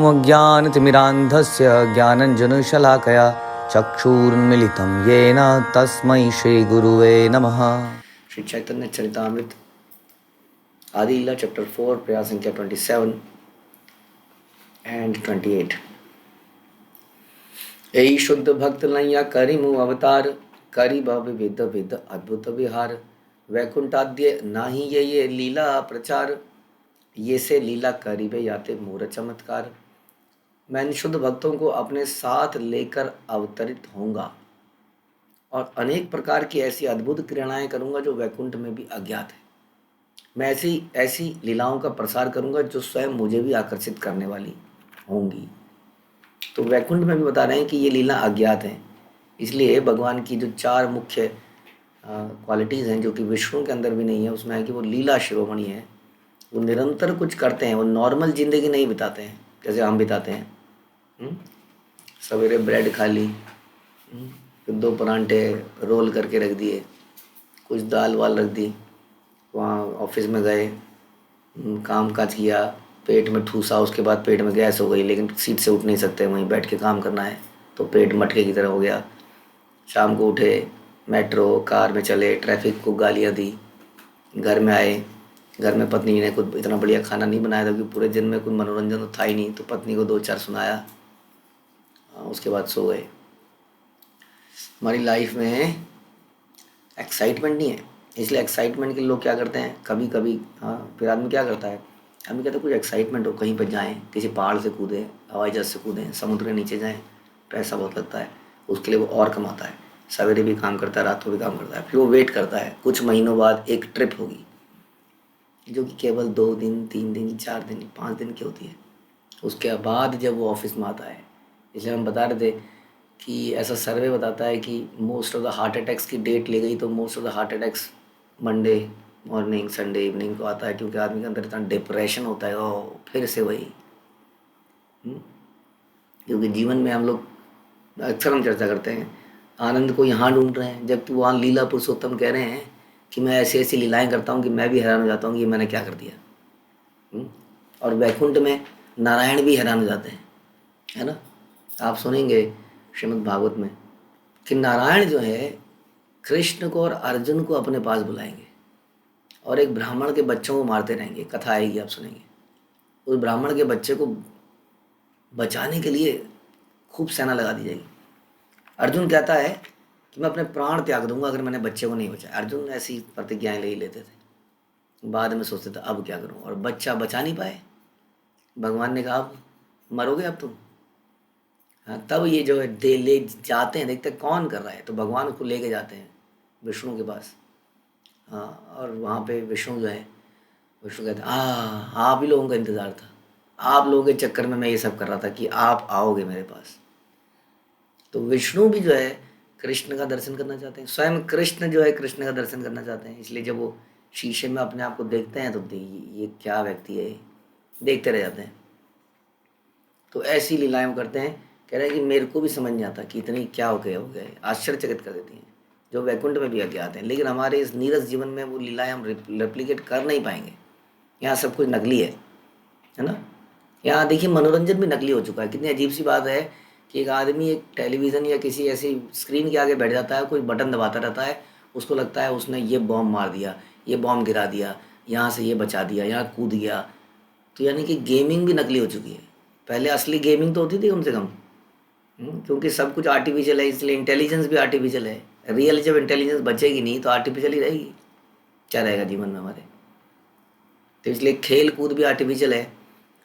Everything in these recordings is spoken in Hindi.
अज्ञानतिमिरान्धस्य ज्ञानञ्जनशलाकया चक्षुरुन्मिलितं येन तस्मै श्रीगुरुवे नमः। श्री चैतन्य चरितामृत आदि लीला चैप्टर 4 प्रयास संख्या 27 and 28। यही शुद्ध भक्त नैया करिमु अवतार, करी भव विद विद अद्भुत विहार। वैकुंठाद्य नाही ये लीला प्रचार, ये से लीला करीबे याते मूर चमत्कार। मैं इन शुद्ध भक्तों को अपने साथ लेकर अवतरित होऊंगा और अनेक प्रकार की ऐसी अद्भुत क्रियाएं करूंगा जो वैकुंठ में भी अज्ञात है। मैं ऐसी ऐसी लीलाओं का प्रसार करूंगा जो स्वयं मुझे भी आकर्षित करने वाली होंगी। तो वैकुंठ में भी बता रहे हैं कि ये लीला अज्ञात है, इसलिए भगवान की जो चार मुख्य क्वालिटीज़ हैं जो कि विष्णु के अंदर भी नहीं है, उसमें है कि वो लीला शिरोमणि है। वो निरंतर कुछ करते हैं, वो नॉर्मल ज़िंदगी नहीं बिताते हैं जैसे हम बिताते हैं। सवेरे ब्रेड खा ली, फिर 2 परांठे रोल करके रख दिए, कुछ दाल वाल रख दी, वहाँ ऑफिस में गए, काम काज किया, पेट में ठूसा, उसके बाद पेट में गैस हो गई, लेकिन सीट से उठ नहीं सकते, वहीं बैठ के काम करना है तो पेट मटके की तरह हो गया। शाम को उठे, मेट्रो कार में चले, ट्रैफिक को गालियाँ दी, घर में आए, घर में पत्नी ने कुछ इतना बढ़िया खाना नहीं बनाया था क्योंकि पूरे दिन में कुछ मनोरंजन तो था ही नहीं, तो पत्नी को 2-4 सुनाया, उसके बाद सो गए। हमारी लाइफ में एक्साइटमेंट नहीं है, इसलिए एक्साइटमेंट के लोग क्या करते हैं कभी कभी, फिर आदमी क्या करता है, आदमी कहते हैं कुछ एक्साइटमेंट हो, कहीं पर जाएँ, किसी पहाड़ से कूदें, हवाई जहाज से कूदें, समुद्र के नीचे जाएँ, पैसा बहुत लगता है, उसके लिए वो और कमाता है, सवेरे भी काम करता है, रात को भी काम करता है, फिर वो वेट करता है कुछ महीनों बाद एक ट्रिप होगी जो कि केवल 2 दिन 3 दिन 4 दिन 5 दिन की होती है। उसके बाद जब वो ऑफिस में आता है, इसलिए हम बता रहे थे कि ऐसा सर्वे बताता है कि most of the heart attacks की डेट ले गई तो most of the heart attacks Monday morning Sunday evening को आता है, क्योंकि आदमी के अंदर इतना डिप्रेशन होता है। ओ फिर से वही, क्योंकि जीवन में हम लोग अक्सर हम चर्चा करते हैं आनंद को यहाँ ढूंढ रहे हैं, जबकि वहाँ लीला पुरुषोत्तम कह रहे हैं कि मैं ऐसी ऐसी लीलाएं करता हूँ कि मैं भी हैरान हो जाता हूँ कि ये मैंने क्या कर दिया। और वैकुंठ में नारायण भी हैरान हो जाते हैं, है ना। आप सुनेंगे श्रीमद् भागवत में कि नारायण जो है कृष्ण को और अर्जुन को अपने पास बुलाएंगे और एक ब्राह्मण के बच्चों को मारते रहेंगे। कथा आएगी, आप सुनेंगे। उस ब्राह्मण के बच्चे को बचाने के लिए खूब सेना लगा दी जाएगी। अर्जुन कहता है कि मैं अपने प्राण त्याग दूंगा अगर मैंने बच्चे को नहीं बचाया। अर्जुन ऐसी प्रतिज्ञाएं ले ही लेते थे, बाद में सोचते थे अब क्या करूं, और बच्चा बचा नहीं पाए। भगवान ने कहा अब मरोगे अब तुम। हाँ, तब ये जो है ले जाते हैं, देखते कौन कर रहा है, तो भगवान उसको लेके जाते हैं विष्णु के पास। हाँ, और वहाँ पे विष्णु जो है, विष्णु कहते हैं आप ही लोगों का इंतज़ार था, आप लोगों के चक्कर में मैं ये सब कर रहा था कि आप आओगे मेरे पास। तो विष्णु भी जो है कृष्ण का दर्शन करना चाहते हैं, स्वयं कृष्ण जो है कृष्ण का दर्शन करना चाहते हैं। इसलिए जब वो शीशे में अपने आप को देखते हैं तो ये क्या व्यक्ति है, देखते रह जाते हैं। तो ऐसी लीलाएं करते हैं, कह रहे हैं कि मेरे को भी समझ नहीं आता कि इतनी क्या हो गए, आश्चर्यचकित कर देती हैं, जो वैकुंठ में भी अज्ञात हैं। लेकिन हमारे इस नीरस जीवन में वो लीलाएं हम रेप्लिकेट कर नहीं पाएंगे। यहाँ सब कुछ नकली है ना। यहाँ देखिए मनोरंजन भी नकली हो चुका है। कितनी अजीब सी बात है कि एक आदमी एक टेलीविज़न या किसी ऐसी स्क्रीन के आगे बैठ जाता है, कोई बटन दबाता रहता है, उसको लगता है उसने ये बॉम्ब मार दिया, ये बॉम्ब गिरा दिया, यहाँ से ये बचा दिया, यहाँ कूद गया। तो यानी कि गेमिंग भी नकली हो चुकी है। पहले असली गेमिंग तो होती थी कम से कम, क्योंकि सब कुछ आर्टिफिशियल है, इसलिए इंटेलिजेंस भी आर्टिफिशियल है। रियल जब इंटेलिजेंस बचेगी नहीं तो आर्टिफिशियल ही रहेगी, क्या रहेगा जीवन में हमारे। तो इसलिए खेल कूद भी आर्टिफिशियल है,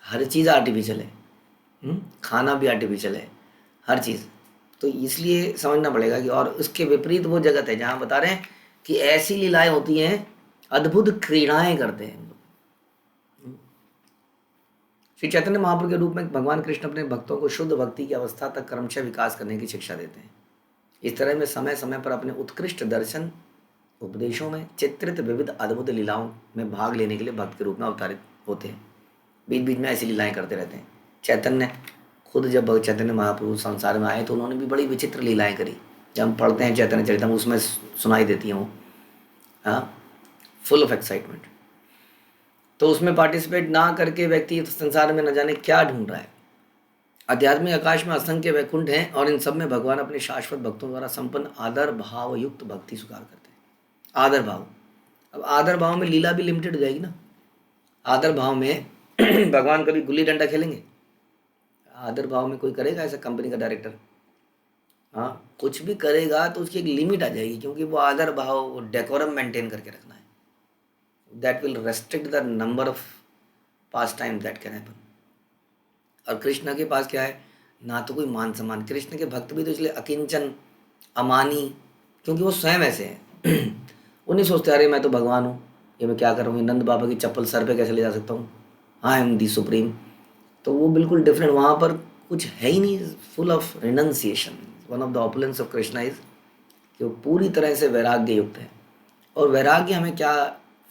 हर चीज़ आर्टिफिशियल है, खाना भी आर्टिफिशियल है, हर चीज़। तो इसलिए समझना पड़ेगा कि, और उसके विपरीत वो जगत है जहाँ बता रहे हैं कि ऐसी लीलाएं होती हैं, अद्भुत क्रीड़ाएं करते हैं। श्री चैतन्य महाप्रभु के रूप में भगवान कृष्ण अपने भक्तों को शुद्ध भक्ति की अवस्था तक क्रमशः विकास करने की शिक्षा देते हैं। इस तरह में समय समय पर अपने उत्कृष्ट दर्शन उपदेशों में चित्रित विविध अद्भुत लीलाओं में भाग लेने के लिए भक्त के रूप में अवतारित होते हैं। बीच बीच में ऐसी लीलाएं करते रहते हैं। चैतन्य खुद जब चैतन्य महाप्रभु संसार में आए तो उन्होंने भी बड़ी विचित्र लीलाएं करी। जब हम पढ़ते हैं चैतन्य चरितम उसमें सुनाई देती हूँ, हाँ, फुल ऑफ एक्साइटमेंट। तो उसमें पार्टिसिपेट ना करके व्यक्ति संसार में न जाने क्या ढूंढ रहा है। आध्यात्मिक आकाश में असंख्य वैकुंठ हैं और इन सब में भगवान अपने शाश्वत भक्तों द्वारा संपन्न आदर भाव युक्त भक्ति स्वीकार करते हैं। आदर भाव, अब आदर भाव में लीला भी लिमिटेड हो जाएगी ना। आदर भाव में भगवान कभी गुल्ली डंडा खेलेंगे? आदर भाव में कोई करेगा ऐसा कंपनी का डायरेक्टर? हाँ, कुछ भी करेगा तो उसकी एक लिमिट आ जाएगी, क्योंकि वो आदर भाव डेकोरम मेंटेन करके रखना है। That will restrict the number of pass time that can happen. और कृष्ण के पास क्या है? ना तो कोई मान सम्मान। कृष्ण के भक्त भी तो इसलिए अकिंचन, अमानी, क्योंकि वो स्वयं ऐसे हैं। वो नहीं सोचते अरे मैं तो भगवान हूँ, ये मैं क्या कर रहा हूँ, नंद बाबा की चप्पल सर पे कैसे ले जा सकता हूँ, आई एम दी सुप्रीम। तो वो बिल्कुल डिफरेंट, वहाँ पर कुछ है ही नहीं, full of renunciation. One of the opulence of Krishna is कि वो पूरी तरह से वैराग्य युक्त है। और वैराग्य हमें क्या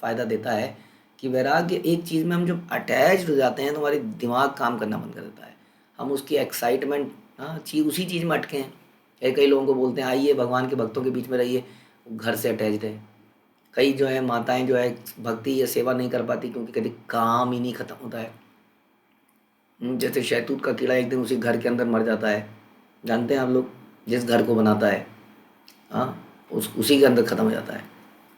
फ़ायदा देता है कि वैराग्य एक चीज़ में हम जब अटैच हो जाते हैं तो हमारी दिमाग काम करना बंद कर देता है। हम उसकी एक्साइटमेंट, हाँ, चीज़ उसी चीज़ में अटके हैं। कई कई लोगों को बोलते हैं आइए भगवान के भक्तों के बीच में रहिए, वो घर से अटैच्ड है। कई जो है माताएं जो है भक्ति या सेवा नहीं कर पाती क्योंकि कभी काम ही नहीं ख़त्म होता है। जैसे शहतूत का कीड़ा एक दिन उसी घर के अंदर मर जाता है, जानते हैं आप लोग, जिस घर को बनाता है, हाँ, उस उसी के अंदर ख़त्म हो जाता है।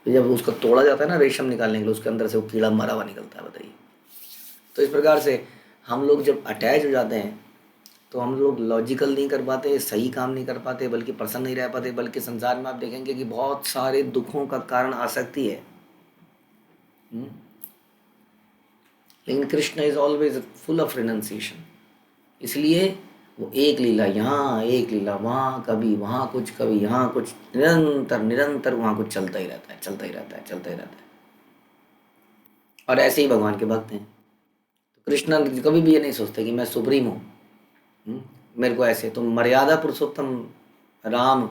तो जब उसको तोड़ा जाता है ना रेशम निकालने के लिए, उसके अंदर से वो कीड़ा मरा हुआ निकलता है, बताइए। तो इस प्रकार से हम लोग जब अटैच हो जाते हैं तो हम लोग लॉजिकल नहीं कर पाते, सही काम नहीं कर पाते, बल्कि प्रसन्न नहीं रह पाते, बल्कि संसार में आप देखेंगे कि बहुत सारे दुखों का कारण आसक्ति है। हम्म? लेकिन Krishna is always full of renunciation, इसलिए वो एक लीला यहाँ, एक लीला वहाँ, कभी वहाँ कुछ, कभी यहाँ कुछ, निरंतर निरंतर वहाँ कुछ चलता ही रहता है, चलता ही रहता है, चलता ही रहता है। और ऐसे ही भगवान के भक्त हैं। तो कृष्ण कभी भी ये नहीं सोचते कि मैं सुप्रीम हूँ, मेरे को ऐसे। तो मर्यादा पुरुषोत्तम राम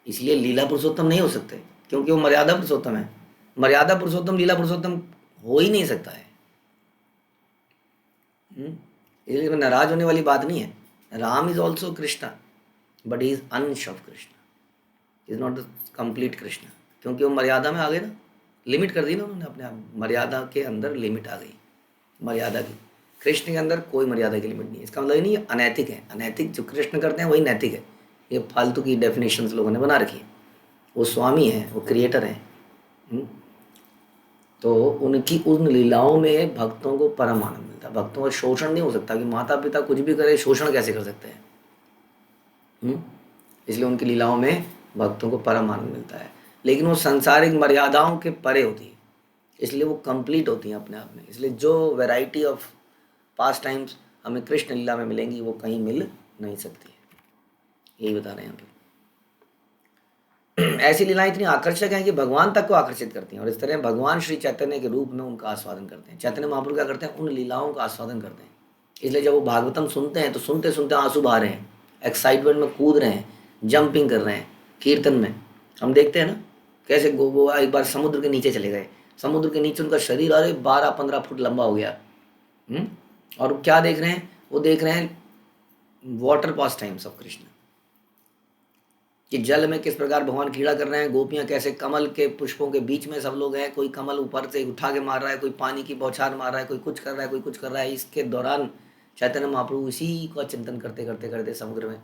इसलिए लीला पुरुषोत्तम नहीं हो सकते, क्योंकि वो मर्यादा पुरुषोत्तम है। मर्यादा पुरुषोत्तम लीला पुरुषोत्तम हो ही नहीं सकता है। इसलिए नाराज होने वाली बात नहीं है। Ram is also Krishna, but he is ansh of Krishna, is not the complete Krishna, क्योंकि वो मर्यादा में आ गए ना, लिमिट कर दी ना उन्होंने अपने आप। मर्यादा के अंदर लिमिट आ गई, मर्यादा की। कृष्ण के अंदर कोई मर्यादा की लिमिट नहीं है। इसका मतलब नहीं है अनैतिक है, अनैतिक जो कृष्ण करते हैं वही नैतिक है। ये फालतू की डेफिनेशंस लोगों ने बना रखी है। वो स्वामी हैं, वो क्रिएटर हैं। तो उनकी उन लीलाओं में भक्तों को परम आनंद मिलता है। भक्तों का शोषण नहीं हो सकता, कि माता पिता कुछ भी करे, शोषण कैसे कर सकते हैं? इसलिए उनकी लीलाओं में भक्तों को परम आनंद मिलता है। लेकिन वो सांसारिक मर्यादाओं के परे होती है, इसलिए वो कंप्लीट होती हैं अपने आप में। इसलिए जो वैरायटी ऑफ पास टाइम्स हमें कृष्ण लीला में मिलेंगी वो कहीं मिल नहीं सकती है। यही बता रहे हैं हम। ऐसी लीलाएं इतनी आकर्षक हैं कि भगवान तक को आकर्षित करती हैं, और इस तरह भगवान श्री चैतन्य के रूप में उनका आस्वादन करते हैं। चैतन्य महाप्रभु क्या करते हैं? उन लीलाओं का आस्वादन करते हैं। इसलिए जब वो भागवतम सुनते हैं तो सुनते सुनते आंसू बहा रहे हैं, एक्साइटमेंट में कूद रहे हैं, जंपिंग कर रहे हैं। कीर्तन में हम देखते हैं ना कैसे वो एक बार समुद्र के नीचे चले गए, समुद्र के नीचे उनका शरीर अरे 12-15 फुट लंबा हो गया। और क्या देख रहे हैं? वो देख रहे हैं water pass times of Krishna, कि जल में किस प्रकार भगवान क्रीड़ा कर रहे हैं। गोपियां कैसे कमल के पुष्पों के बीच में सब लोग हैं, कोई कमल ऊपर से उठा के मार रहा है, कोई पानी की बौछार मार रहा है, कोई कुछ कर रहा है, कोई कुछ कर रहा है। इसके दौरान चैतन्य महाप्रभु इसी का चिंतन करते करते करते समुद्र में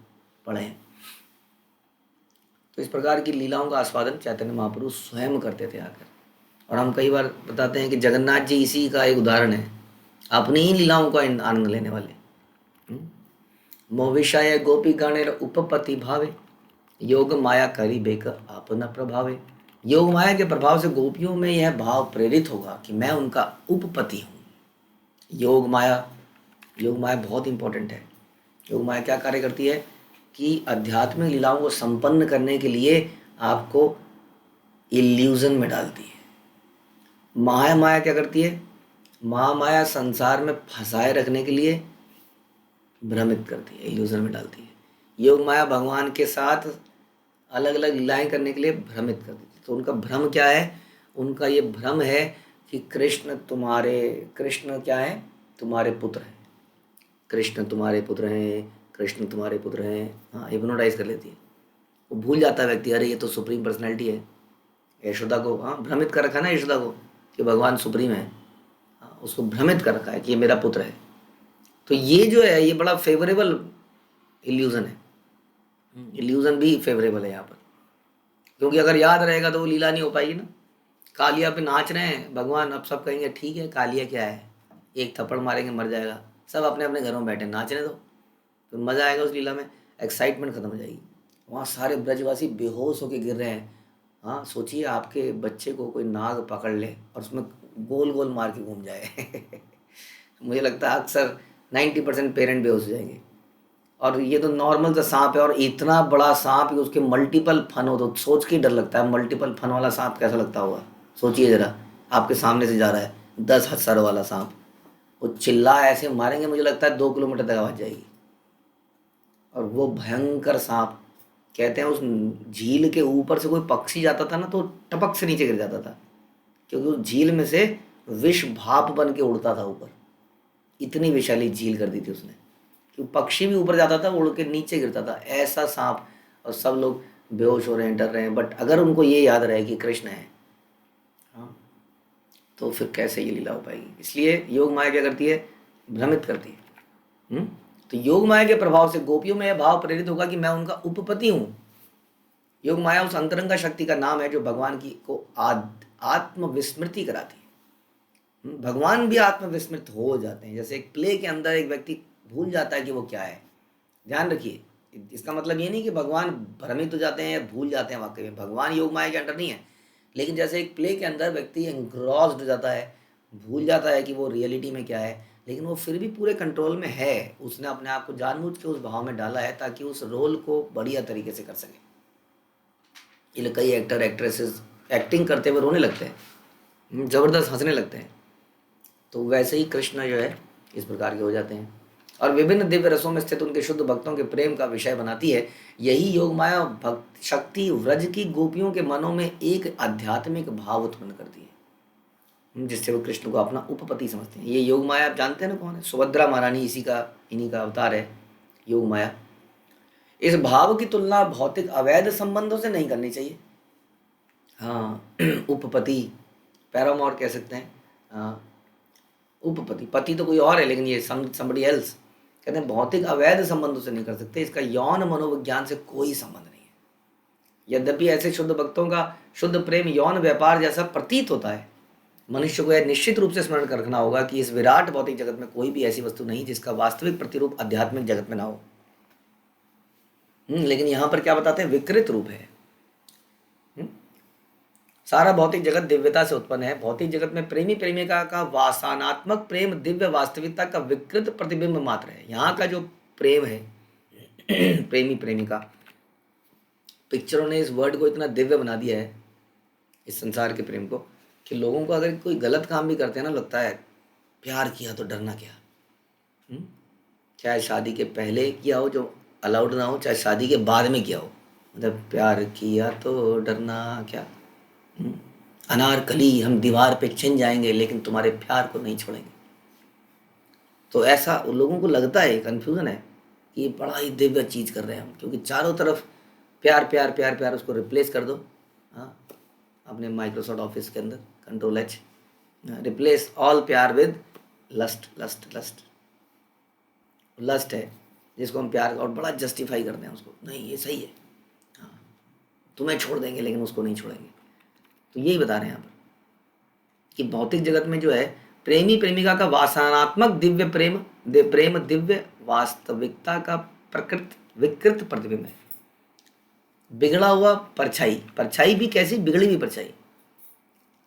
पड़े हैं। तो इस प्रकार की लीलाओं का आस्वादन चैतन्य महाप्रभु स्वयं करते थे आकर। और हम कई बार बताते हैं कि जगन्नाथ जी इसी का एक उदाहरण है, अपनी ही लीलाओं का आनंद लेने वाले। मोहिशाय गोपी गणेर उपपति भावे, योग माया करी बेक अपना प्रभावे। योग माया के प्रभाव से गोपियों में यह भाव प्रेरित होगा कि मैं उनका उपपति हूँ। योग माया बहुत इंपॉर्टेंट है। योग माया क्या कार्य करती है कि आध्यात्मिक लीलाओं को संपन्न करने के लिए आपको इल्यूजन में डालती है। माया क्या करती है? माया संसार में फंसाए रखने के लिए भ्रमित करती है, इल्यूजन में डालती है। योग माया भगवान के साथ अलग अलग लीलाएं करने के लिए भ्रमित कर देती है। तो उनका भ्रम क्या है? उनका ये भ्रम है कि कृष्ण क्या है? तुम्हारे पुत्र हैं, कृष्ण तुम्हारे पुत्र हैं, कृष्ण तुम्हारे पुत्र हैं। हाँ, हिप्नोटाइज कर लेती है। वो भूल जाता है व्यक्ति, अरे ये तो सुप्रीम पर्सनैलिटी है। यशोदा को भ्रमित कर रखा है ना, यशोदा को, कि भगवान सुप्रीम है। हाँ, उसको भ्रमित कर रखा है कि ये मेरा पुत्र है। तो ये जो है ये बड़ा फेवरेबल इल्यूजन है। इल्यूजन भी फेवरेबल है यहाँ पर, क्योंकि अगर याद रहेगा तो वो लीला नहीं हो पाएगी ना। कालिया पे नाच रहे हैं भगवान, अब सब कहेंगे ठीक है कालिया क्या है, एक थप्पड़ मारेंगे मर जाएगा, सब अपने अपने घरों में बैठे नाचने दो, तो मज़ा आएगा उस लीला में, एक्साइटमेंट खत्म हो जाएगी। वहाँ सारे ब्रजवासी बेहोश होके गिर रहे हैं। हाँ सोचिए आपके बच्चे को कोई नाग पकड़ ले और उसमें गोल गोल मार के घूम जाए मुझे लगता है अक्सर 90% पेरेंट बेहोश हो जाएंगे। और ये तो नॉर्मल सा सांप है, और इतना बड़ा सांप कि उसके मल्टीपल फन हो, तो सोच के ही डर लगता है मल्टीपल फन वाला सांप कैसा लगता होगा। सोचिए ज़रा, आपके सामने से जा रहा है 10 सर वाला सांप, वो चिल्ला ऐसे मारेंगे मुझे लगता है 2 किलोमीटर तक आवाज़ जाएगी। और वो भयंकर सांप, कहते हैं उस झील के ऊपर से कोई पक्षी जाता था ना तो टपक से नीचे गिर जाता था, क्योंकि उस झील में से विष भाप बन के उड़ता था ऊपर। इतनी विशाली झील कर दी थी उसने कि पक्षी भी ऊपर जाता था उड़ के नीचे गिरता था, ऐसा सांप। और सब लोग बेहोश हो रहे हैं, डर रहे हैं, बट अगर उनको ये याद रहे कि कृष्ण है, हाँ, तो फिर कैसे ये लीला हो पाएगी। इसलिए योग माया क्या करती है, भ्रमित करती है। तो योग माया के प्रभाव से गोपियों में यह भाव प्रेरित होगा कि मैं उनका उपपति हूँ। योग माया उस अंतरंगा शक्ति का नाम है जो भगवान की को आत्मविस्मृति कराती है। भगवान भी आत्मविस्मृत हो जाते हैं, जैसे एक प्ले के अंदर एक व्यक्ति भूल जाता है कि वो क्या है। ध्यान रखिए, इसका मतलब ये नहीं कि भगवान भ्रमित हो जाते हैं या भूल जाते हैं, वाकई में भगवान योग माया के अंडर नहीं है, लेकिन जैसे एक प्ले के अंदर व्यक्ति एंग्रॉस्ड हो जाता है, भूल जाता है कि वो रियलिटी में क्या है, लेकिन वो फिर भी पूरे कंट्रोल में है। उसने अपने आप को जानबूझ के उस भाव में डाला है ताकि उस रोल को बढ़िया तरीके से कर सके। इसलिए कई एक्टर एक्ट्रेसेस एक्टिंग करते हुए रोने लगते हैं, ज़बरदस्त हंसने लगते हैं। तो वैसे ही कृष्ण जो है इस प्रकार के हो जाते हैं, और विभिन्न दिव्य रसों में स्थित उनके शुद्ध भक्तों के प्रेम का विषय बनाती है। यही योग माया भक्त शक्ति व्रज की गोपियों के मनों में एक आध्यात्मिक भाव उत्पन्न करती है, जिससे वो कृष्ण को अपना उपपति समझते हैं। ये योग माया आप जानते हैं ना कौन है, सुभद्रा महारानी इन्हीं का अवतार है योग माया। इस भाव की तुलना भौतिक अवैध संबंधों से नहीं करनी चाहिए। हाँ उपपति, पैरामोर कह सकते हैं। हाँ, उपपति, पति तो कोई और है, लेकिन ये somebody else। कहते हैं भौतिक अवैध संबंधों से नहीं कर सकते, इसका यौन मनोविज्ञान से कोई संबंध नहीं है। यद्यपि ऐसे शुद्ध भक्तों का शुद्ध प्रेम यौन व्यापार जैसा प्रतीत होता है, मनुष्य को यह निश्चित रूप से स्मरण कर रखना होगा कि इस विराट भौतिक जगत में कोई भी ऐसी वस्तु नहीं जिसका वास्तविक प्रतिरूप आध्यात्मिक जगत में ना हो। लेकिन यहाँ पर क्या बताते हैं, विकृत रूप है। सारा भौतिक जगत दिव्यता से उत्पन्न है। भौतिक जगत में प्रेमी प्रेमिका का वासनात्मक प्रेम दिव्य वास्तविकता का विकृत प्रतिबिंब मात्र है। यहाँ का जो प्रेम है प्रेमी प्रेमिका, पिक्चरों ने इस वर्ड को इतना दिव्य बना दिया है, इस संसार के प्रेम को, कि लोगों को अगर कोई गलत काम भी करते हैं ना, लगता है प्यार किया तो डरना क्या। चाहे शादी के पहले किया हो जो अलाउड ना हो, चाहे शादी के बाद में किया हो, मतलब प्यार किया तो डरना क्या। अनारकली, हम दीवार पे चिन जाएंगे लेकिन तुम्हारे प्यार को नहीं छोड़ेंगे। तो ऐसा उन लोगों को लगता है, कन्फ्यूजन है कि ये बड़ा ही दिव्य चीज़ कर रहे हैं हम, क्योंकि चारों तरफ प्यार प्यार प्यार प्यार, उसको रिप्लेस कर दो। हाँ, अपने माइक्रोसॉफ्ट ऑफिस के अंदर Ctrl+H, रिप्लेस ऑल प्यार with lust. Lust lust lust है जिसको हम प्यार, और बड़ा जस्टिफाई करते हैं उसको, नहीं ये सही है, हाँ तुम्हें छोड़ देंगे लेकिन उसको नहीं छोड़ेंगे। तो यही बता रहे हैं यहाँ पर कि भौतिक जगत में जो है प्रेमी प्रेमिका का वासनात्मक दिव्य प्रेम दिव्य वास्तविकता का प्रकृत विकृत प्रतिबिंब है। बिगड़ा हुआ परछाई, परछाई भी कैसी, बिगड़ी हुई परछाई।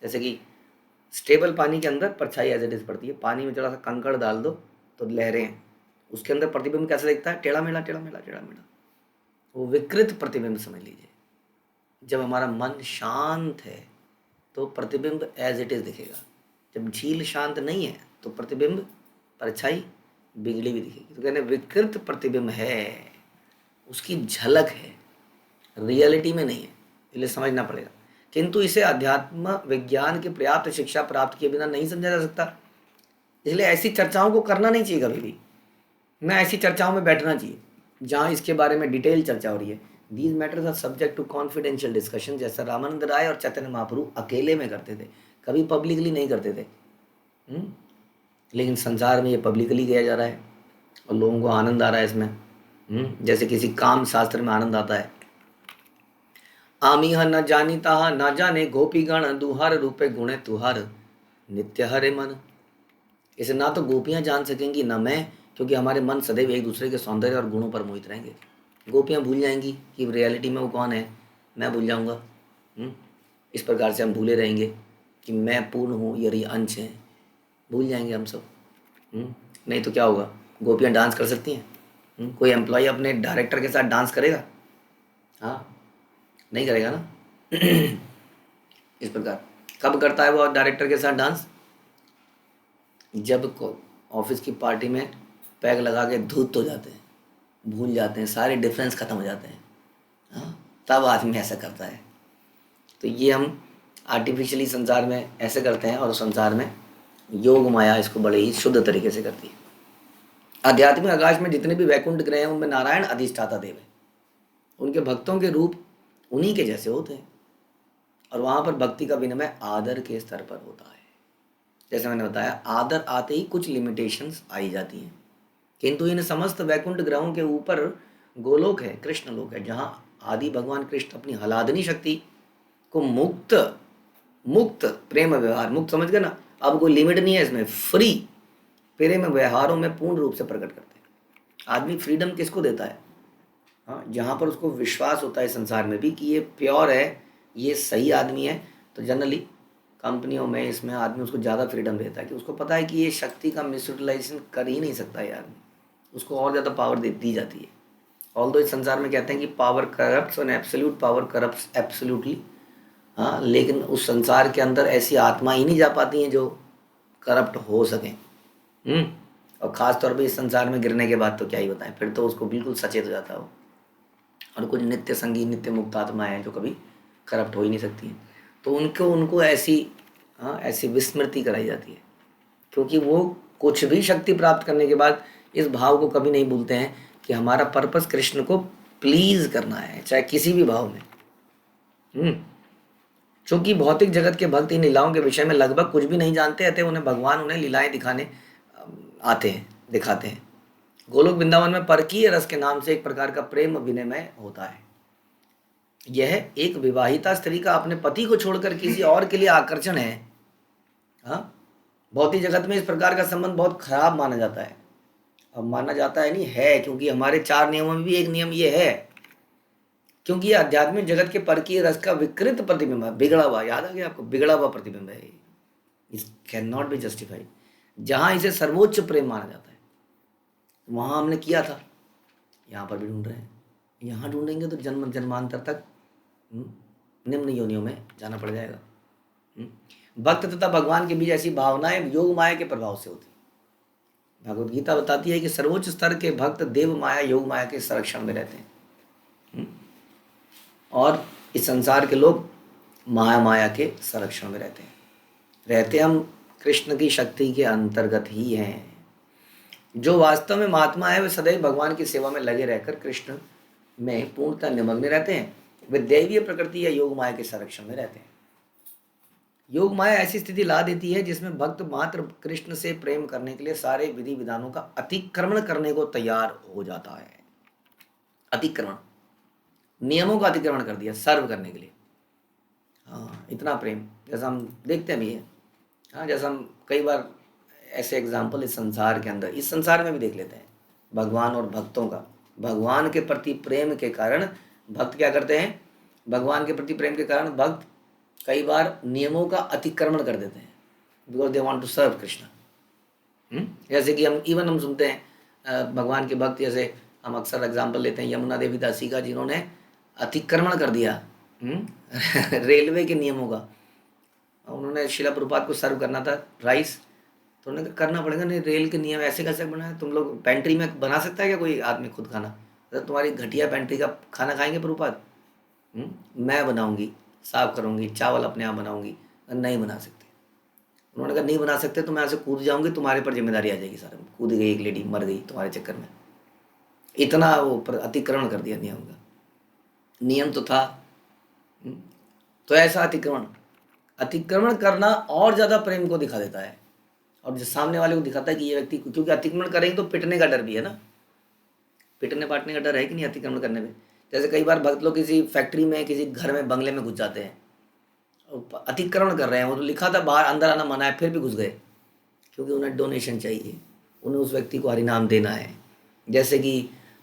जैसे कि स्टेबल पानी के अंदर परछाई एज इट इज पड़ती है, पानी में थोड़ा सा कंकड़ डाल दो तो लहरें हैं, उसके अंदर प्रतिबिंब कैसा दिखता है, टेढ़ा मेढ़ा टेढ़ा मेढ़ा टेढ़ा मेढ़ा। वो विकृत प्रतिबिंब समझ लीजिए। जब हमारा मन शांत है तो प्रतिबिंब एज इट इज दिखेगा। जब झील शांत नहीं है तो प्रतिबिंब परछाई बिगड़ी हुई दिखेगी। तो कहते हैं विकृत प्रतिबिंब है, उसकी झलक है, रियलिटी में नहीं है, इसलिए समझना पड़ेगा। किंतु इसे अध्यात्म विज्ञान की पर्याप्त शिक्षा प्राप्त किए बिना नहीं समझा जा सकता, इसलिए ऐसी चर्चाओं को करना नहीं चाहिए कभी भी। ना ऐसी चर्चाओं में बैठना चाहिए जहाँ इसके बारे में डिटेल चर्चा हो रही है। These matters are subject to confidential discussion, जैसा रामानंद राय और चैतन्य महाप्रभु अकेले में करते थे, कभी पब्लिकली नहीं करते थे। लेकिन संसार में ये पब्लिकली किया जा रहा है। और लोगों को आनंद आ रहा है इसमें। जैसे किसी काम शास्त्र में आनंद आता है। आमिह न जानीता न जाने गोपीगण दुहार रूपे गुणे तुहार नित्य हरे मन। इसे ना तो गोपियां जान सकेंगी ना मैं, क्योंकि हमारे मन सदैव एक दूसरे के सौंदर्य और गुणों पर मोहित रहेंगे। गोपियां भूल जाएंगी कि रियलिटी में वो कौन है, मैं भूल जाऊंगा। इस प्रकार से हम भूले रहेंगे कि मैं पूर्ण हूँ, ये अंश है, भूल जाएंगे हम सब। नहीं तो क्या होगा, गोपियां डांस कर सकती हैं? कोई एम्प्लॉय अपने डायरेक्टर के साथ डांस करेगा? हाँ, नहीं करेगा ना। इस प्रकार कब करता है वो डायरेक्टर के साथ डांस? जब ऑफिस की पार्टी में पैग लगा के धूत हो जाते हैं, भूल जाते हैं, सारे डिफरेंस खत्म हो जाते हैं। हाँ, तब आदमी ऐसा करता है। तो ये हम आर्टिफिशियली संसार में ऐसे करते हैं, और संसार में योग माया इसको बड़े ही शुद्ध तरीके से करती है। आध्यात्मिक आकाश में जितने भी वैकुंठ ग्रह हैं उनमें नारायण अधिष्ठाता देव है। उनके भक्तों के रूप उन्हीं के जैसे होते हैं, और वहाँ पर भक्ति का विनिमय आदर के स्तर पर होता है। जैसे मैंने बताया, आदर आते ही कुछ लिमिटेशंस आई जाती हैं, किंतु इन समस्त वैकुंठ ग्रहों के ऊपर गोलोक है, कृष्ण लोक है, जहाँ आदि भगवान कृष्ण अपनी हलादनी शक्ति को मुक्त मुक्त प्रेम व्यवहार, मुक्त समझ गए ना, अब कोई लिमिट नहीं है इसमें, फ्री प्रेम व्यवहारों में पूर्ण रूप से प्रकट करते हैं। आदमी फ्रीडम किसको देता है? हाँ, जहाँ पर उसको विश्वास होता है संसार में भी कि ये प्योर है, ये सही आदमी है, तो जनरली कंपनियों में इसमें आदमी उसको ज़्यादा फ्रीडम देता है कि उसको पता है कि ये शक्ति का मिस यूटिलाइजेशन कर ही नहीं सकता है आदमी, उसको और ज़्यादा पावर दे दी जाती है। ऑल्दो इस संसार में कहते हैं कि power corrupts and absolute power corrupts absolutely. हाँ, लेकिन उस संसार के अंदर ऐसी आत्मा ही नहीं जा पाती हैं जो करप्ट हो सकें। और ख़ास तौर पे इस संसार में गिरने के बाद तो क्या ही बताएं, फिर तो उसको बिल्कुल सचेत हो जाता हो। और कुछ नित्य संगी नित्य मुक्त आत्माएं हैं जो कभी करप्ट हो ही नहीं सकती हैं, तो उनको उनको ऐसी ऐसी विस्मृति कराई जाती है, क्योंकि वो कुछ भी शक्ति प्राप्त करने के बाद इस भाव को कभी नहीं भूलते हैं कि हमारा पर्पस कृष्ण को प्लीज करना है, चाहे किसी भी भाव में। चूंकि भौतिक जगत के भक्त इन लीलाओं के विषय में लगभग कुछ भी नहीं जानते, अतः उन्हें भगवान उन्हें लीलाएं दिखाने आते हैं, दिखाते हैं। गोलोक वृंदावन में परकीय रस के नाम से एक प्रकार का प्रेम विनिमय होता है। यह एक विवाहिता स्त्री का अपने पति को छोड़कर किसी और के लिए आकर्षण है। हाँ, भौतिक जगत में इस प्रकार का संबंध बहुत खराब माना जाता है। अब माना जाता है नहीं है, क्योंकि हमारे 4 नियमों में भी एक नियम ये है, क्योंकि ये आध्यात्मिक जगत के परकीय रस का विकृत प्रतिबिंब है, बिगड़ा हुआ, याद आ गया आपको, बिगड़ा हुआ प्रतिबिंब है। It can not be justified. जहाँ इसे सर्वोच्च प्रेम माना जाता है वहाँ हमने किया था, यहाँ पर भी ढूंढ रहे हैं। यहाँ ढूंढेंगे तो जन्म जन्मांतर तक निम्न योनियों में जाना पड़ जाएगा। भक्त तथा भगवान के बीच ऐसी भावनाएं योग माया के प्रभाव से होती है। भगवत गीता बताती है कि सर्वोच्च स्तर के भक्त देव माया योग माया के संरक्षण में रहते हैं, और इस संसार के लोग माया के संरक्षण में रहते हम कृष्ण की शक्ति के अंतर्गत ही हैं। जो वास्तव में महात्मा है वे सदैव भगवान की सेवा में लगे रहकर कृष्ण में पूर्णतः निमग्न रहते हैं। वे दैवीय प्रकृति या योग माया के संरक्षण में रहते हैं। योग माया ऐसी स्थिति ला देती है जिसमें भक्त मात्र कृष्ण से प्रेम करने के लिए सारे विधि विधानों का अतिक्रमण करने को तैयार हो जाता है। अतिक्रमण, नियमों का अतिक्रमण कर दिया सर्व करने के लिए। हाँ, इतना प्रेम, जैसा हम देखते हैं भी है। हाँ, जैसा हम कई बार ऐसे एग्जाम्पल इस संसार के अंदर, इस संसार में भी देख लेते हैं, भगवान और भक्तों का। भगवान के प्रति प्रेम के कारण भक्त क्या करते हैं, भगवान के प्रति प्रेम के कारण भक्त कई बार नियमों का अतिक्रमण कर देते हैं, because they want to serve Krishna. जैसे कि हम सुनते हैं भगवान के भक्त, जैसे हम अक्सर एग्जाम्पल लेते हैं यमुना देवी दासी का, जिन्होंने अतिक्रमण कर दिया रेलवे के नियमों का। उन्होंने शिला प्रभुपाद को सर्व करना था राइस, तो उन्होंने कहा करना पड़ेगा, नहीं रेल के नियम ऐसे कैसे बनाए, तुम लोग पेंट्री में बना सकता है क्या कोई आदमी खुद खाना? तो तुम्हारी घटिया पेंट्री का खाना खाएंगे प्रभुपाद? मैं बनाऊंगी, साफ करूंगी, चावल अपने आप बनाऊंगी। नहीं बना सकते। उन्होंने कहा नहीं बना सकते तो मैं ऐसे कूद जाऊंगी, तुम्हारे पर जिम्मेदारी आ जाएगी सारा। कूद गई एक लेडी, मर गई तुम्हारे चक्कर में। इतना वो अतिक्रमण कर दिया नियम का। नियम तो था। तो ऐसा अतिक्रमण करना और ज़्यादा प्रेम को दिखा देता है, और जो सामने वाले को दिखाता है कि ये व्यक्ति, क्योंकि अतिक्रमण करेंगे तो पिटने का डर भी है ना, पिटने पाटने का डर है कि नहीं अतिक्रमण करने में। जैसे कई बार भक्त लोग किसी फैक्ट्री में, किसी घर में, बंगले में घुस जाते हैं और अतिक्रमण कर रहे हैं, वो तो लिखा था बाहर अंदर आना मना है, फिर भी घुस गए, क्योंकि उन्हें डोनेशन चाहिए, उन्हें उस व्यक्ति को हरिनाम देना है। जैसे कि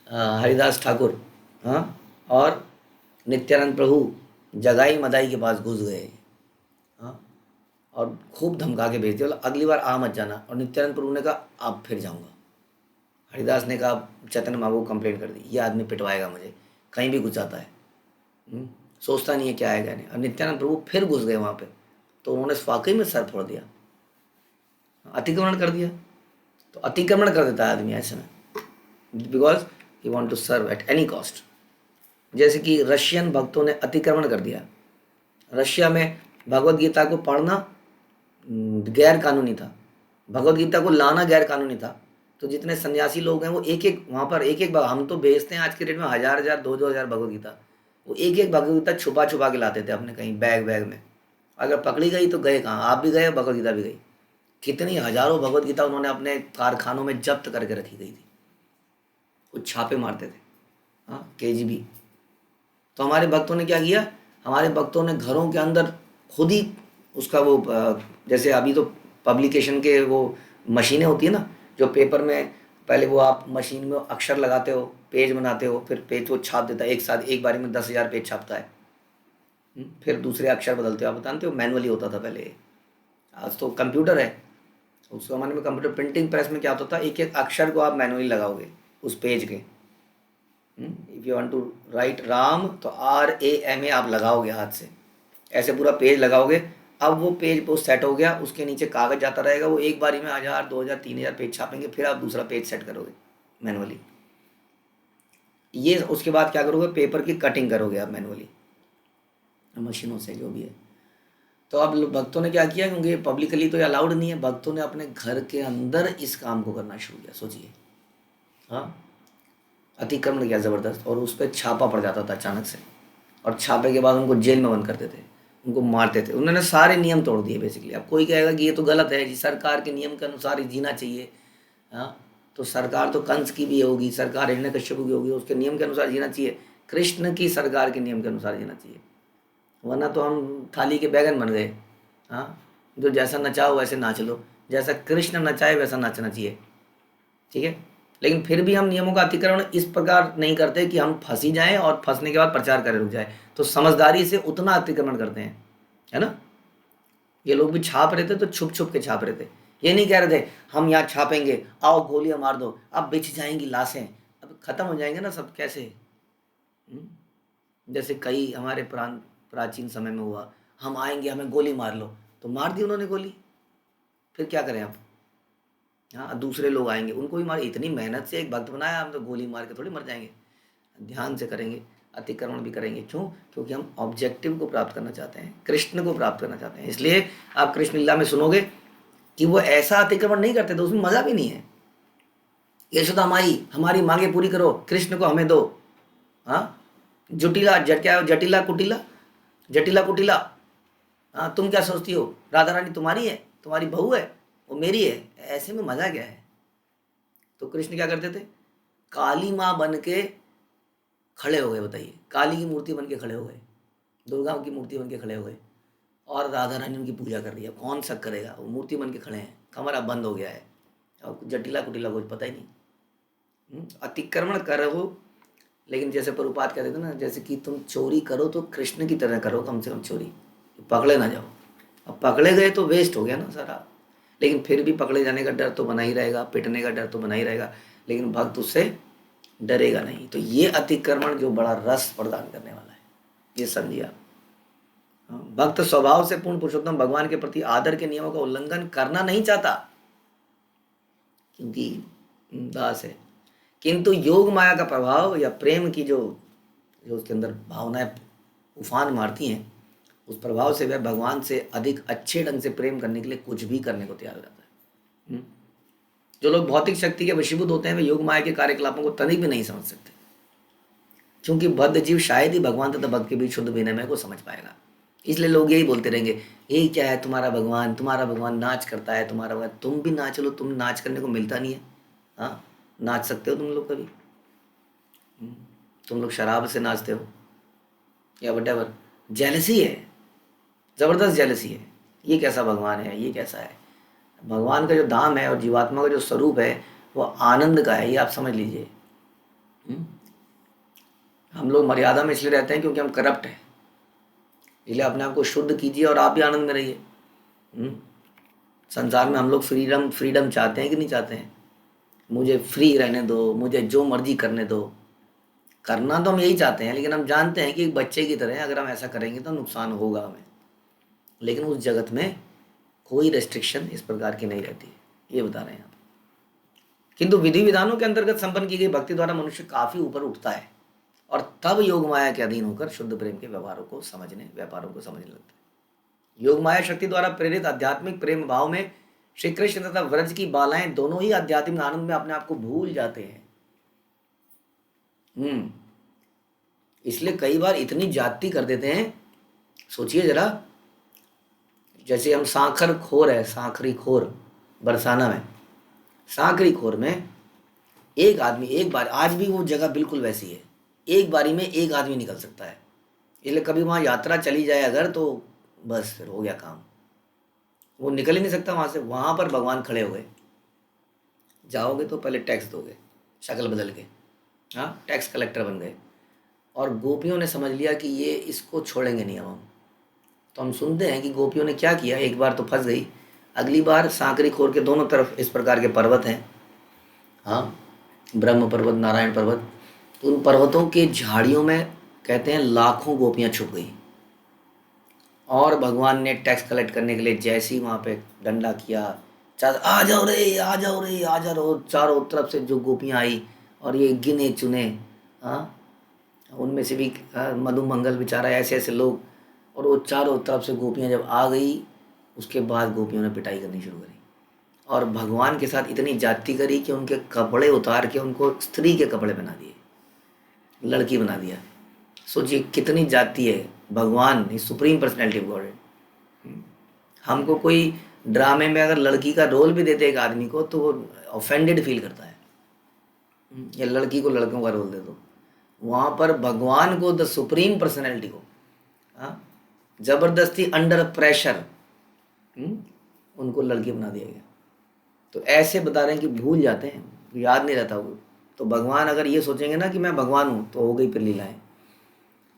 हरिदास ठाकुर, हाँ, और नित्यानंद प्रभु जगाई मदाई के पास घुस गए, हाँ, और खूब धमका के भेज दिया, बोला अगली बार आ मत जाना। और नित्यानंद प्रभु ने कहा अब फिर जाऊंगा। हरिदास ने कहा चैतन्य महाप्रभु को कंप्लेंट कर दी, ये आदमी पिटवाएगा मुझे, कहीं भी घुस जाता है, सोचता नहीं है क्या आएगा नहीं। और नित्यानंद प्रभु फिर घुस गए वहाँ पे, तो उन्होंने वाकई में सर फोड़ दिया, अतिक्रमण कर दिया। तो अतिक्रमण कर देता है आदमी ऐसे में, because he want to serve at any cost. जैसे कि रशियन भक्तों ने अतिक्रमण कर दिया। रशिया में भगवत गीता को पढ़ना गैर कानूनी था, भगवत गीता को लाना गैर कानूनी था। तो जितने सन्यासी लोग हैं वो एक एक वहाँ पर एक एक, हम तो भेजते हैं आज के डेट में 1000 2000 भगवत गीता, वो एक एक भगवत गीता छुपा छुपा के लाते थे अपने कहीं बैग में। अगर पकड़ी गई तो गए कहाँ, आप भी गए, भगवत गीता भी गई। कितनी हजारों भगवत गीता उन्होंने अपने कारखानों में जब्त करके रखी गई थी, कुछ छापे मारते थे, हाँ, KGB। तो हमारे भक्तों ने क्या किया, हमारे भक्तों ने घरों के अंदर खुद ही उसका वो, जैसे अभी तो पब्लिकेशन के वो मशीनें होती है ना, जो पेपर में पहले वो आप मशीन में अक्षर लगाते हो, पेज बनाते हो, फिर पेज वो छाप देता है एक साथ, एक बारी में 10,000 पेज छापता है। फिर दूसरे अक्षर बदलते हो, आप जानते हो मैनुअली होता था पहले, आज तो कंप्यूटर है। उस जमाने में कंप्यूटर प्रिंटिंग प्रेस में क्या होता था, एक एक अक्षर को आप मैनुअली लगाओगे उस पेज के। If you want to write Ram तो RAM आप लगाओगे हाथ से, ऐसे पूरा पेज लगाओगे। अब वो पेज पोस्ट सेट हो गया, उसके नीचे कागज जाता रहेगा, वो एक बारी में 1000 2000 3000 पेज छापेंगे, फिर आप दूसरा पेज सेट करोगे मैनुअली। ये उसके बाद क्या करोगे, पेपर की कटिंग करोगे आप मैनुअली मशीनों से, जो भी है। तो अब भक्तों ने क्या किया, क्योंकि पब्लिकली तो ये अलाउड नहीं है, भक्तों ने अपने घर के अंदर इस काम को करना शुरू किया। सोचिए, हाँ, अतिक्रमण किया ज़बरदस्त, और उस पर छापा पड़ जाता था अचानक से, और छापे के बाद उनको जेल में बंद करते थे, उनको मारते थे। उन्होंने सारे नियम तोड़ दिए बेसिकली। अब कोई कहेगा कि ये तो गलत है जी, सरकार के नियम के अनुसार ही जीना चाहिए, हाँ, तो सरकार तो कंस की भी होगी, सरकार हिरण्यकश्यप की होगी, उसके नियम के अनुसार जीना चाहिए। कृष्ण की सरकार के नियम के अनुसार जीना चाहिए, वरना तो हम थाली के बैगन बन गए, हाँ, जो जैसा नचाओ वैसे नाच लो, जैसा कृष्ण नचाए वैसा नाचना चाहिए, ठीक है। लेकिन फिर भी हम नियमों का अतिक्रमण इस प्रकार नहीं करते कि हम फंसी जाएं और फंसने के बाद प्रचार करे रुक जाए, तो समझदारी से उतना अतिक्रमण करते हैं, है ना। ये लोग भी छाप रहे थे तो छुप छुप के छाप रहे थे, ये नहीं कह रहे थे हम यहाँ छापेंगे, आओ गोलियां मार दो, अब बिछ जाएंगी लाशें, अब खत्म हो जाएंगे ना सब, कैसे। जैसे कई हमारे प्राचीन समय में हुआ, हम आएंगे हमें गोली मार लो, तो मार दी उन्होंने गोली, फिर क्या करें आप, हाँ, दूसरे लोग आएंगे उनको भी मार, इतनी मेहनत से एक भक्त बनाया, हम तो गोली मार के थोड़ी मर जाएंगे। ध्यान से करेंगे, अतिक्रमण भी करेंगे, क्यों, क्योंकि हम ऑब्जेक्टिव को प्राप्त करना चाहते हैं, कृष्ण को प्राप्त करना चाहते हैं। इसलिए आप कृष्ण लीला में सुनोगे कि वो ऐसा अतिक्रमण नहीं करते, तो उसमें मजा भी नहीं है। यशोदा माई हमारी मांगे पूरी करो, कृष्ण को हमें दो, हाँ, जटिला कुटिला, हाँ, तुम क्या सोचती हो, राधा रानी तुम्हारी है, तुम्हारी बहू है, वो मेरी है, ऐसे में मजा क्या है। तो कृष्ण क्या करते थे, काली माँ बन के खड़े हो गए, बताइए, काली की मूर्ति बन के खड़े हो गए, दुर्गा की मूर्ति बन के खड़े हो गए, और राधा रानी उनकी पूजा कर रही है। कौन सा करेगा, वो मूर्ति बन के खड़े हैं, कमरा बंद हो गया है, और जटिला कुटिला कुछ पता ही नहीं। अतिक्रमण करो, लेकिन जैसे प्रभुपाद कहते थे ना, जैसे कि तुम चोरी करो तो कृष्ण की तरह करो, कम से कम चोरी, पकड़े ना जाओ। अब पकड़े गए तो वेस्ट हो गया ना सारा, लेकिन फिर भी पकड़े जाने का डर तो बना ही रहेगा, पिटने का डर तो बना ही रहेगा, लेकिन भक्त उससे डरेगा नहीं। तो ये अतिक्रमण जो बड़ा रस प्रदान करने वाला है, ये समझिए आप। भक्त स्वभाव से पूर्ण पुरुषोत्तम भगवान के प्रति आदर के नियमों का उल्लंघन करना नहीं चाहता, क्योंकि दास है, किंतु योग माया का प्रभाव या प्रेम की जो उसके अंदर भावनाएं उफान मारती हैं, उस प्रभाव से वह भगवान से अधिक अच्छे ढंग से प्रेम करने के लिए कुछ भी करने को तैयार हो जाता है। जो लोग भौतिक शक्ति के वशीभूत होते हैं वे योग माया के कार्यकलापों को तनिक भी नहीं समझ सकते, क्योंकि बद्ध जीव शायद ही भगवान तथा भक्त के बीच शुद्ध विनिमय को समझ पाएगा। इसलिए लोग यही बोलते रहेंगे, ये क्या है तुम्हारा भगवान नाच करता है, तुम्हारा भगवान। तुम भी नाच लो, तुम नाच करने को मिलता नहीं है। हाँ, नाच सकते हो तुम लोग कभी? तुम लोग शराब से नाचते हो या वटेवर। जेलसी है, जबरदस्त जेलसी है। ये कैसा भगवान है, ये कैसा है? भगवान का जो धाम है और जीवात्मा का जो स्वरूप है वो आनंद का है, ये आप समझ लीजिए। हम्म? हम लोग मर्यादा में इसलिए रहते हैं क्योंकि हम करप्ट हैं। इसलिए अपने आप को शुद्ध कीजिए और आप भी आनंद में रहिए। हम्म? संसार में हम लोग फ्रीडम फ्रीडम चाहते हैं कि नहीं चाहते हैं? मुझे फ्री रहने दो, मुझे जो मर्जी करने दो। करना तो हम यही चाहते हैं, लेकिन हम जानते हैं कि एक बच्चे की तरह अगर हम ऐसा करेंगे तो नुकसान होगा हमें। लेकिन उस जगत में कोई रेस्ट्रिक्शन इस प्रकार की नहीं रहती, ये बता रहे हैं आप। किंतु विधि विधानों के अंतर्गत संपन्न की गई भक्ति द्वारा मनुष्य काफी ऊपर उठता है और तब योग माया के अधीन होकर शुद्ध प्रेम के व्यापारों को समझने लगता है। योग माया शक्ति द्वारा प्रेरित आध्यात्मिक प्रेम भाव में श्री कृष्ण तथा व्रज की बालाएं दोनों ही आध्यात्मिक आनंद में अपने आप को भूल जाते हैं। इसलिए कई बार इतनी जाति कर देते हैं, सोचिए जरा। जैसे हम सांखर खोर है, सांखरी खोर बरसाना में, सांखरी खोर में एक आदमी एक बार, आज भी वो जगह बिल्कुल वैसी है, एक बारी में एक आदमी निकल सकता है। इसलिए कभी वहाँ यात्रा चली जाए अगर तो बस फिर हो गया काम, वो निकल ही नहीं सकता वहाँ से। वहाँ पर भगवान खड़े हुए, जाओगे तो पहले टैक्स दोगे, शक्ल बदल के, हाँ, टैक्स कलेक्टर बन गए। और गोपियों ने समझ लिया कि ये इसको छोड़ेंगे नहीं हम। तो हम सुनते हैं कि गोपियों ने क्या किया, एक बार तो फंस गई, अगली बार सांकरी खोर के दोनों तरफ इस प्रकार के पर्वत हैं, हाँ, ब्रह्म पर्वत, नारायण पर्वत। तो उन पर्वतों के झाड़ियों में कहते हैं लाखों गोपियां छुप गई। और भगवान ने टैक्स कलेक्ट करने के लिए जैसे ही वहाँ पे डंडा किया, आ जाओ रे, आ जाओ रे, आ जाओ, चारों तरफ से जो गोपियाँ आई और ये गिने चुने, हाँ, उनमें से भी मधु मंगल बेचारा, ऐसे ऐसे लोग, और वो चारों तरफ से गोपियाँ जब आ गई, उसके बाद गोपियों ने पिटाई करनी शुरू करी और भगवान के साथ इतनी जाति करी कि उनके कपड़े उतार के उनको स्त्री के कपड़े बना दिए, लड़की बना दिया। सोचिए कितनी जाति है। भगवान is supreme personality of God. हमको कोई ड्रामे में अगर लड़की का रोल भी देते एक आदमी को तो वो ऑफेंडेड फील करता है, या लड़की को लड़कों का रोल दे दो। वहाँ पर भगवान को, द सुप्रीम पर्सनैलिटी को, हाँ, जबरदस्ती अंडर प्रेशर उनको लड़की बना दिया गया। तो ऐसे बता रहे हैं कि भूल जाते हैं, याद नहीं रहता वो। तो भगवान अगर ये सोचेंगे ना कि मैं भगवान हूँ तो हो गई फिर लीलाएं।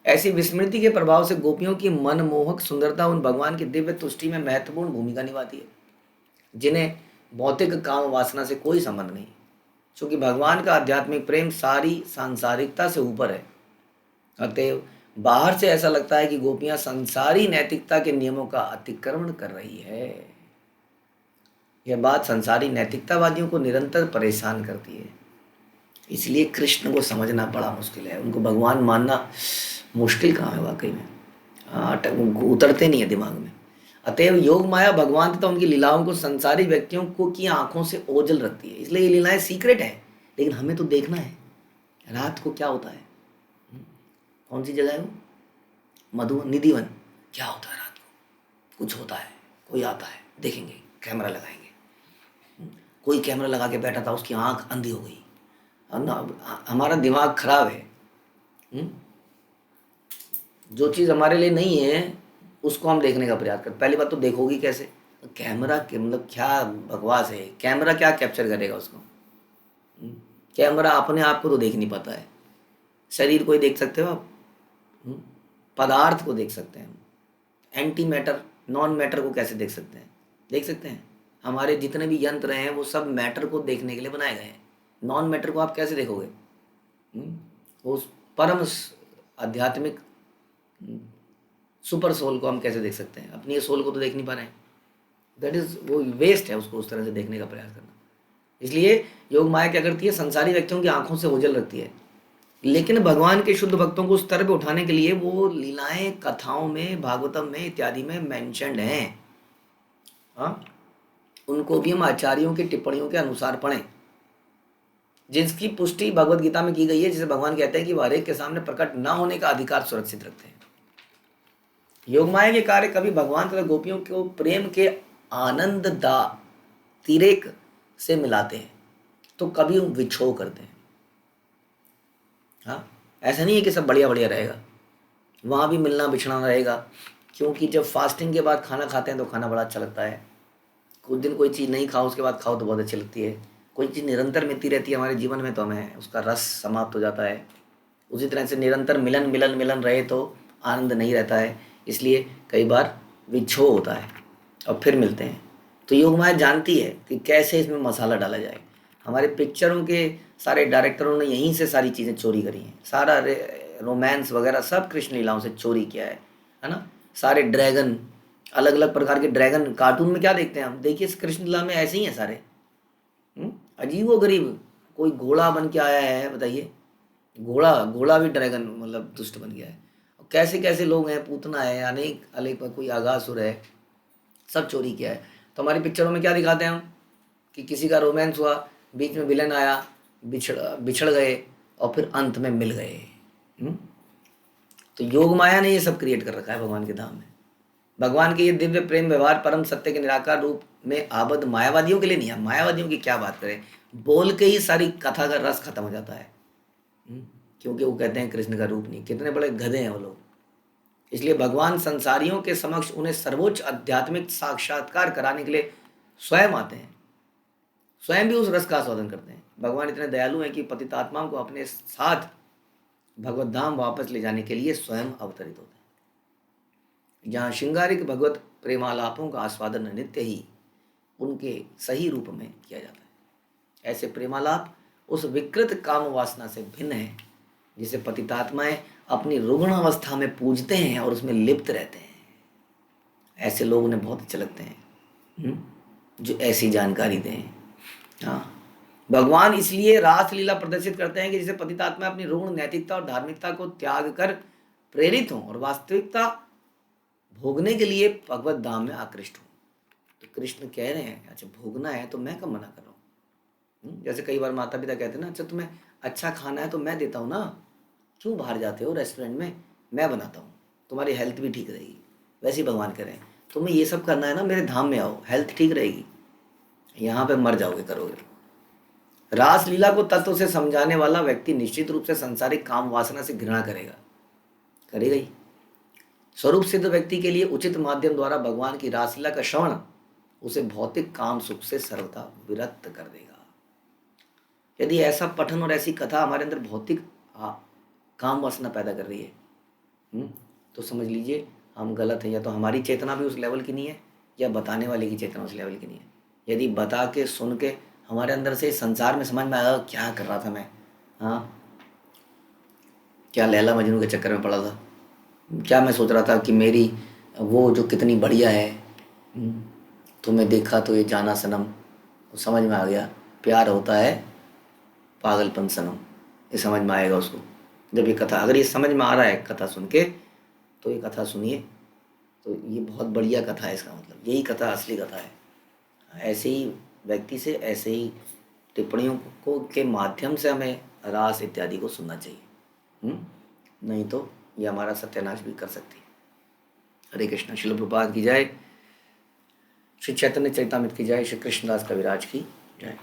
ऐसी विस्मृति के प्रभाव से गोपियों की मनमोहक सुंदरता उन भगवान की दिव्य तुष्टि में महत्वपूर्ण भूमिका निभाती है, जिन्हें भौतिक काम वासना से कोई संबंध नहीं, क्योंकि भगवान का आध्यात्मिक प्रेम सारी सांसारिकता से ऊपर है। अतएव बाहर से ऐसा लगता है कि गोपियां संसारी नैतिकता के नियमों का अतिक्रमण कर रही है। यह बात संसारी नैतिकतावादियों को निरंतर परेशान करती है। इसलिए कृष्ण को समझना बड़ा मुश्किल है, उनको भगवान मानना मुश्किल काम है वाकई में। उतरते नहीं है दिमाग में। अतएव योग माया भगवान तथा उनकी लीलाओं को संसारी व्यक्तियों को की आंखों से ओझल रखती है। इसलिए ये लीलाएं सीक्रेट है, लेकिन हमें तो देखना है रात को क्या होता है। कौन सी जगह है वो, मधु निधिवन, क्या होता है रात को? कुछ होता है, कोई आता है, देखेंगे, कैमरा लगाएंगे। कोई कैमरा लगा के बैठा था, उसकी आंख अंधी हो गई। हमारा दिमाग खराब है। जो चीज़ हमारे लिए नहीं है उसको हम देखने का प्रयास करते। पहली बात तो देखोगी कैसे? कैमरा के मतलब क्या बकवास है, कैमरा क्या कैप्चर करेगा उसको? कैमरा अपने आप को तो देख नहीं पाता है। शरीर को ही देख सकते हो आप, पदार्थ को देख सकते हैं। एंटी मैटर, नॉन मैटर को कैसे देख सकते हैं? देख सकते हैं। हमारे जितने भी यंत्र हैं वो सब मैटर को देखने के लिए बनाए गए हैं। नॉन मैटर को आप कैसे देखोगे? उस परम आध्यात्मिक सुपर सोल को हम कैसे देख सकते हैं? अपनी सोल को तो देख नहीं पा रहे हैं। दैट इज, वो वेस्ट है उसको उस तरह से देखने का प्रयास करना। इसलिए योग माया क्या करती है? संसारी व्यक्तियों की आंखों से ओझल रखती है। लेकिन भगवान के शुद्ध भक्तों को उस स्तर पे उठाने के लिए वो लीलाएं कथाओं में, भागवतम में इत्यादि में मेंशन्ड हैं। हाँ, उनको भी हम आचार्यों की टिप्पणियों के अनुसार पढ़ें, जिसकी पुष्टि भगवत गीता में की गई है, जिसे भगवान कहते हैं कि वह हर एक के सामने प्रकट न होने का अधिकार सुरक्षित रखते हैं। योग माया के कार्य कभी भगवान तथा गोपियों को प्रेम के आनंद दा तिरेक से मिलाते हैं तो कभी विछोह करते हैं। हाँ, ऐसा नहीं है कि सब बढ़िया बढ़िया रहेगा, वहाँ भी मिलना बिछड़ना रहेगा। क्योंकि जब फास्टिंग के बाद खाना खाते हैं तो खाना बड़ा अच्छा लगता है, कुछ दिन कोई चीज़ नहीं खाओ उसके बाद खाओ तो बहुत अच्छी लगती है। कोई चीज़ निरंतर मिलती रहती है हमारे जीवन में तो हमें उसका रस समाप्त हो जाता है। उसी तरह से निरंतर मिलन मिलन मिलन रहे तो आनंद नहीं रहता है, इसलिए कई बार विक्षोभ होता है और फिर मिलते हैं। तो योग माया जानती है कि कैसे इसमें मसाला डाला जाए। हमारे पिक्चरों के सारे डायरेक्टरों ने यहीं से सारी चीज़ें चोरी करी हैं, सारा रोमांस वगैरह सब कृष्ण लीलाओं से चोरी किया है ना। सारे ड्रैगन, अलग अलग प्रकार के ड्रैगन कार्टून में क्या देखते हैं हम, देखिए इस कृष्ण लीला में ऐसे ही हैं सारे। अजीब व गरीब, कोई घोड़ा बन के आया है बताइए, घोड़ा घोड़ा भी ड्रैगन मतलब दुष्ट बन गया है। और कैसे कैसे लोग हैं, पूतना है, अनेक अनेक कोई आगासुर है, सब चोरी किया है। तो हमारी पिक्चरों में क्या दिखाते हैं हम कि किसी का रोमांस हुआ, बीच में विलन आया, बिछड़ गए और फिर अंत में मिल गए। तो योग माया ने ये सब क्रिएट कर रखा है भगवान के धाम में। भगवान के ये दिव्य प्रेम व्यवहार परम सत्य के निराकार रूप में आबद्ध मायावादियों के लिए नहीं है। मायावादियों की क्या बात करें, बोल के ही सारी कथा का रस खत्म हो जाता है। क्योंकि वो कहते हैं कृष्ण का रूप नहीं, कितने बड़े गधे हैं वो लोग। इसलिए भगवान संसारियों के समक्ष उन्हें सर्वोच्च आध्यात्मिक साक्षात्कार कराने के लिए स्वयं आते हैं, स्वयं भी उस रस का आस्वादन करते हैं। भगवान इतने दयालु हैं कि पतितात्माओं को अपने साथ भगवत धाम वापस ले जाने के लिए स्वयं अवतरित होते हैं। जहाँ श्रृंगारिक भगवत प्रेमालापों का आस्वादन नित्य ही उनके सही रूप में किया जाता है। ऐसे प्रेमालाप उस विकृत काम वासना से भिन्न है जिसे पतितात्माएं अपनी रुग्ण अवस्था में पूजते हैं और उसमें लिप्त रहते हैं। ऐसे लोग उन्हें बहुत अच्छे लगते हैं जो ऐसी जानकारी दें। हाँ, भगवान इसलिए रासलीला प्रदर्शित करते हैं कि जिसे पतितात्मा अपनी रुग्ण नैतिकता और धार्मिकता को त्याग कर प्रेरित हों और वास्तविकता भोगने के लिए भगवत धाम में आकृष्ट हों। तो कृष्ण कह रहे हैं अच्छा भोगना है तो मैं कब मना कर रहा हूँ। जैसे कई बार माता पिता कहते हैं ना, अच्छा तुम्हें अच्छा खाना है तो मैं देता हूँ ना, क्यों बाहर जाते हो रेस्टोरेंट में, मैं बनाता हूँ, तुम्हारी हेल्थ भी ठीक रहेगी। वैसे ही भगवान कह रहे हैं तुम्हें ये सब करना है ना, मेरे धाम में आओ, हेल्थ ठीक रहेगी, यहाँ पे मर जाओगे करोगे। रासलीला को तत्व से समझाने वाला व्यक्ति निश्चित रूप से सांसारिक काम वासना से घृणा करेगा ही। स्वरूप सिद्ध व्यक्ति के लिए उचित माध्यम द्वारा भगवान की रासलीला का श्रवण उसे भौतिक काम सुख से सर्वथा विरक्त कर देगा। यदि ऐसा पठन और ऐसी कथा हमारे अंदर भौतिक काम वासना पैदा कर रही है तो समझ लीजिए हम गलत हैं। या तो हमारी चेतना भी उस लेवल की नहीं है या बताने वाले की चेतना उस लेवल की नहीं है। यदि बता के सुन के हमारे अंदर से संसार में समझ में आया क्या कर रहा था मैं, क्या लैला मजनू के चक्कर में पड़ा था, क्या मैं सोच रहा था कि मेरी वो जो कितनी बढ़िया है, तुम्हें देखा तो ये जाना सनम, समझ में आ गया प्यार होता है पागलपन सनम, ये समझ में आएगा उसको जब ये कथा, अगर ये समझ में आ रहा है कथा सुन के तो ये कथा सुनिए, तो ये बहुत बढ़िया कथा है, इसका मतलब यही कथा असली कथा है। ऐसे ही व्यक्ति से ऐसे ही टिप्पणियों को के माध्यम से हमें रास इत्यादि को सुनना चाहिए, नहीं तो ये हमारा सत्यानाश भी कर सकती है। हरे कृष्ण। श्रील प्रभुपाद की जय, श्री चैतन्य चरितामृत की जय, श्री कृष्णदास कविराज की जय।